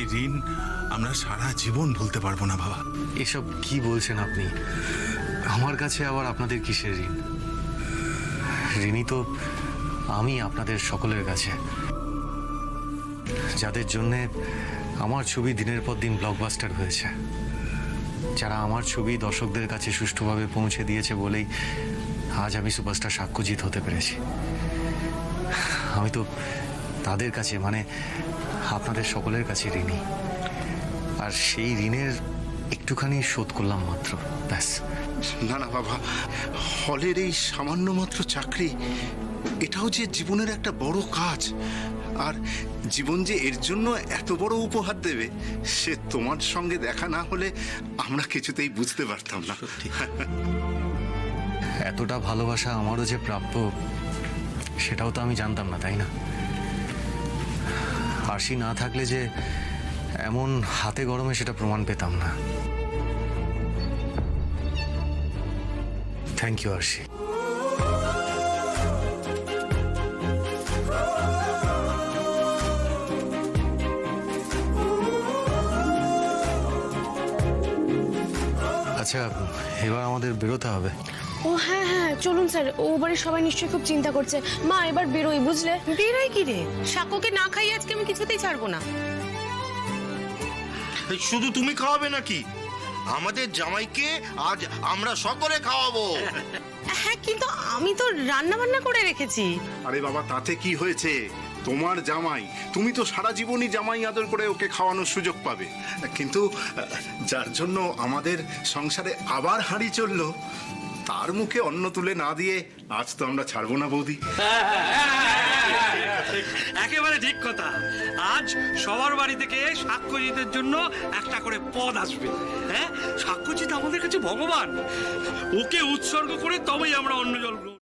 সেই ঋণ আমরা সারা জীবন ভুলতে পারবো না বাবা। এসব কি বলছেন আপনি? আমার কাছে আবার আপনাদের কিসের ঋণ? ঋণী তো আমি আপনাদের সকলের কাছে, যাদের জন্যে আমার ছবি দিনের পর দিন ব্লকবাস্টার হয়েছে, যারা আমার ছবি দর্শকদের কাছে সুষ্ঠুভাবে পৌঁছে দিয়েছে বলেই আজ আমি সুপারস্টার সাক্ষ্যজিৎ হতে পেরেছি। আমি তো তাদের কাছে, মানে আপনাদের সকলের কাছে ঋণী, আর সেই ঋণের একটুখানি শোধ করলাম মাত্র, ব্যাস। না না বাবা, হলের এই সামান্য মাত্র চাকরি, এটাও যে জীবনের একটা বড় কাজ। আর জীবন যে এর জন্য এত বড় উপহার দেবে, সে তোমার সঙ্গে দেখা না হলে আমরা কিছুতেই বুঝতে পারতাম না। এতটা ভালোবাসা আমারও যে প্রাপ্য সেটাও তো আমি জানতাম না, তাই না? আরশি না থাকলে যে এমন হাতে গরমে সেটা প্রমাণ পেতাম না। থ্যাংক ইউ আরশি। আচ্ছা, এবার আমাদের বেরোতে হবে। ও হ্যাঁ হ্যাঁ, চলুন স্যার। ও বাড়ির সবাই নিশ্চয়ই খুব চিন্তা করছে। মা, এবার বেরোই, বুঝলে? বেরোয় কি রে? সাক্ষ্যকে না খাইয়ে আজকে আমি কিছুতেই ছাড়বো না। শুধু তুমি খাওয়াবে নাকি? আমাদের জামাইকে আজ আমরা সকলে খাওয়াবো। হ্যাঁ, কিন্তু আমি তো রান্না বান্না করে রেখেছি। আরে বাবা, তাতে কি হয়েছে? তোমার জামাই, তুমি তো সারা জীবনই জামাই আদর করে ওকে খাওয়ানোর সুযোগ পাবে। কিন্তু যার জন্য আমাদের সংসারে আবার হাঁড়ি চললো, তার মুখে অন্ন তুলে না দিয়ে আজ তো আমরা ছাড়বো না বৌদি। একেবারে ঠিক কথা। আজ সবার বাড়ি থেকে সাক্ষ্যজিতের জন্য একটা করে পদ আসবে। হ্যাঁ, সাক্ষ্যজিৎ আমাদের কাছে ভগবান, ওকে উৎসর্গ করে তবেই আমরা অন্ন জল